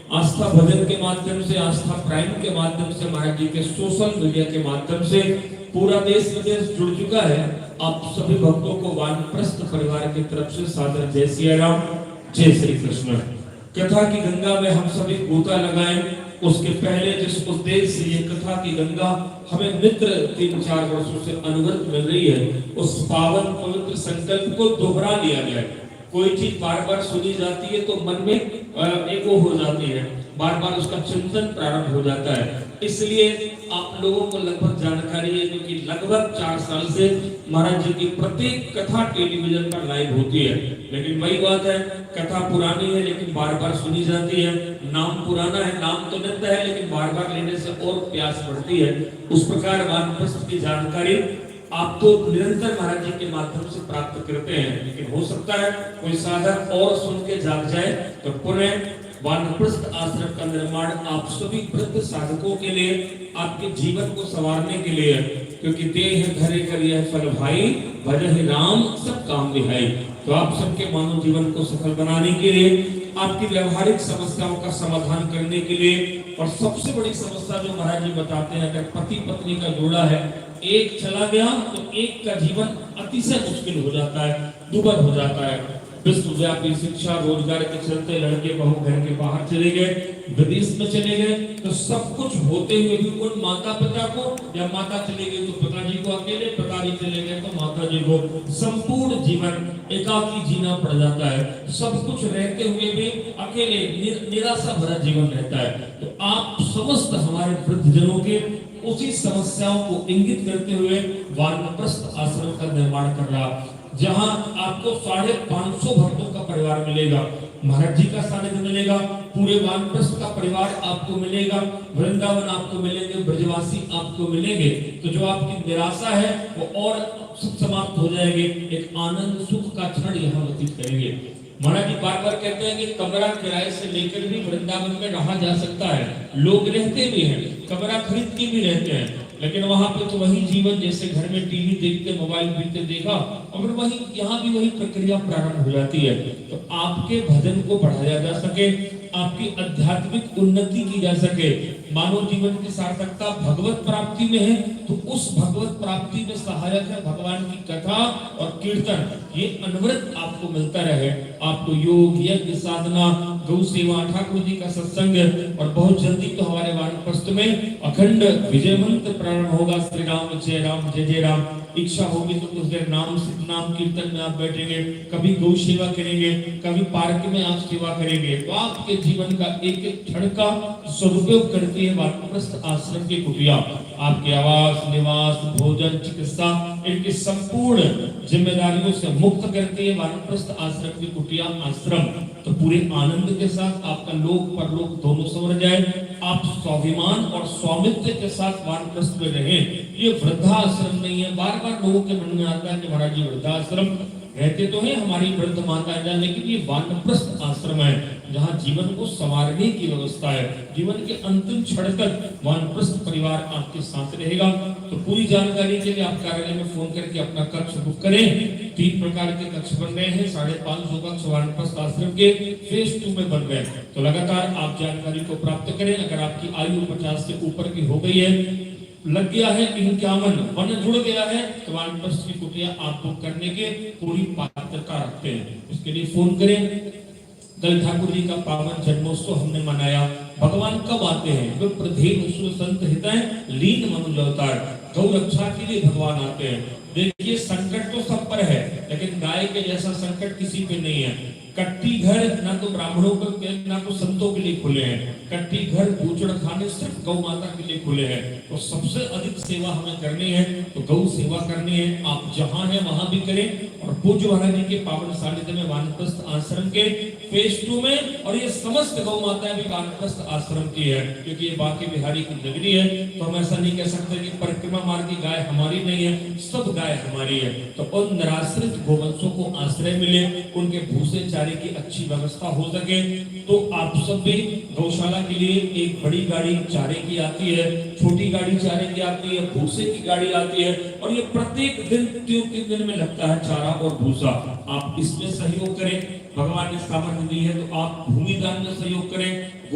आस्था भजन के माध्यम से, आस्था प्राइम के माध्यम से, महाराज जी के सोशल मीडिया के माध्यम से पूरा देश विदेश जुड़ चुका है। आप सभी भक्तों को वानप्रस्थ परिवार की तरफ से सादर जय सिया राम, जय श्री कृष्ण। कथा की गंगा में हम सभी गोता लगाएं। उसके पहले जिस उद्देश्य से ये कथा की गंगा हमें मित्र 3-4 वर्षों से अनवरत मिल रही है, उस पावन पवित्र संकल्प को दोहरा लिया गया है। कोई चीज बार बार सुनी जाती है तो मन में एक वो हो जाती है, बार बार उसका चिंतन प्रारंभ हो जाता है। इसलिए आप लोगों को लगभग जानकारी है क्योंकि लगभग 4 साल से महाराज जी की प्रत्येक कथा टेलीविजन पर लाइव होती है। लेकिन वही बात है, कथा पुरानी है लेकिन बार बार सुनी जाती है, नाम पुराना है, नाम तो नित्य है लेकिन बार बार लेने से और प्यास बढ़ती है। उस प्रकार वानप्रस्थ की जानकारी आप तो निरंतर महाराज जी के माध्यम से प्राप्त करते हैं, लेकिन हो सकता है कोई साधक और सुन के जाग जाए तो पुनः वानप्रस्थ आश्रम का निर्माण आप सभी वृद्ध साधकों के लिए, आपके जीवन को संवारने के लिए, क्योंकि देह धरे करिए फल भाई, भजहि राम सब काम विहाई। तो आप सबके मानव जीवन को सफल बनाने के लिए, आपकी व्यवहारिक समस्याओं का समाधान करने के लिए, और सबसे बड़ी समस्या जो महाराज जी बताते हैं, अगर पति पत्नी का जोड़ा है, एक चला गया तो एक का जीवन अतिशय मुश्किल हो जाता है, दुर्भर हो जाता है। विश्वव्यापी शिक्षा रोजगार के चलते लड़के बहू घर के बाहर चले गए, विदेश में चले गए, तो सब कुछ होते हुए भी उन माता पिता को, या माता चले गई तो पिताजी को अकेले, पिताजी चले गए तो माता जी को, संपूर्ण जीवन एकाकी जीना पड़ जाता है। सब कुछ रहते हुए भी अकेले निराशा भरा जीवन रहता है। तो आप समस्त हमारे वृद्धजनों के उसी समस्याओं को इंगित करते हुए वानप्रस्थ आश्रम का निर्माण कर रहा, जहां आपको 550 भक्तों का परिवार मिलेगा, महाराज जी का सानिध्य मिलेगा, पूरे वानप्रस्थ का परिवार आपको मिलेगा, वृंदावन आपको मिलेंगे, ब्रजवासी आपको मिलेंगे। तो जो आपकी निराशा है वो और समाप्त हो जाएगी, एक आनंद सुख का क्षण यहाँ व्यतीत करेंगे। महाराज जी बार बार कहते हैं कि कमरा किराए से लेकर भी वृंदावन में रहा जा सकता है, लोग रहते भी हैं, कमरा खरीद के भी रहते हैं, लेकिन वहां पे तो वही जीवन जैसे घर में टीवी देखते, मोबाइल देखते देखा, और वही यहाँ भी वही प्रक्रिया प्रारंभ हो जाती है। तो आपके भजन को बढ़ाया जा सके, आपकी आध्यात्मिक उन्नति की जा सके, मानव जीवन की सार्थकता भगवत प्राप्ति में है, तो उस भगवत प्राप्ति में सहायक है भगवान की कथा और कीर्तन। ये अनवरत आपको मिलता रहे, आपको योग यज्ञ साधना, गौ सेवा, ठाकुर जी का सत्संग, और बहुत जल्दी तो हमारे वानप्रस्थ में अखंड विजय मंत्र प्रारंभ होगा, श्री राम जय जय राम। इच्छा होगी तो उस दिन नाम कीर्तन में आप बैठेंगे, कभी गौ सेवा करेंगे, कभी पार्क में आप सेवा करेंगे। तो आपके जीवन का एक एक क्षण का सदुपयोग करती है वानप्रस्थ आश्रम की कुटिया। आपके आवास, निवास, भोजन, चिकित्सा, इनकी संपूर्ण जिम्मेदारियों से मुक्त करती है वानप्रस्थ आश्रम की कुटिया आश्रम। तो पूरे आनंद के साथ आपका लोक परलोक दोनों संवर जाए, आप स्वाभिमान और स्वामित्व के साथ वानप्रस्थ में रहें। ये वृद्धाश्रम नहीं है। बार बार लोगों के मन में आता है कि महाराज जी वृद्धाश्रम रहते तो है हमारी वृद्ध माताएं, लेकिन ये वानप्रस्थ आश्रम है जहाँ जीवन को संवारने की व्यवस्था है। जीवन के अंतिम क्षण तक वानप्रस्थ परिवार आपके साथ रहेगा। तो पूरी जानकारी के लिए आप कार्यालय में फोन करके अपना कक्ष बुक करें। 3 प्रकार के कक्ष बन रहे हैं, 550 कक्ष वानप्रस्थ आश्रम के फेज 2 में बन रहे हैं। तो लगातार आप जानकारी को प्राप्त करें। अगर आपकी आयु 50 से ऊपर की हो गई है, लग गया है 51 मन जुड़ गया है, तो वानप्रस्थ की कुटिया आप बुक करने के पूरी पात्रता रखते हैं। इसके लिए फोन करें। कल ठाकुर जी का पावन जन्मोत्सव हमने मनाया। भगवान कब आते हैं? विप्रदेव संत हिताय लीन मनुज अवतार, गौ रक्षा के लिए भगवान आते हैं। देखिए संकट तो सब पर है, लेकिन गाय के जैसा संकट किसी पे नहीं है। कट्टी घर ना तो ब्राह्मणों के ना तो संतों के लिए खुले हैं, कट्टी घर बूचड़ खाने सिर्फ गौ माता के लिए खुले हैं। तो सबसे अधिक सेवा हमें करनी है तो गौ सेवा करनी है। आप जहां हैं वहां भी करें। और पूज्य महाराज जी के पावन सानिध्य में वानप्रस्थ आश्रम के फेज 2 में, और ये समस्त गौ माताएं भी वानप्रस्थ आश्रम की है, क्योंकि ये बांके बिहारी की नगरी है। तो हम ऐसा नहीं कह सकते कि परिक्रमा मार्ग की गाय हमारी नहीं है, सब गाय हमारी है। तो उन निराश्रित गोवंशों को आश्रय मिले, उनके भूसे चारे की अच्छी व्यवस्था हो सके। तो आप सब भी गौशाला के लिए एक बड़ी गाड़ी चारे की आती है, छोटी गाड़ी चारे की आती है, भूसे की गाड़ी आती है, और ये प्रत्येक दिन 3 दिन में लगता है चारा और भूसा। आप इसमें सहयोग करें। भगवान ने सामर्थ्य दी है तो आप भूमि दान में सहयोग करें।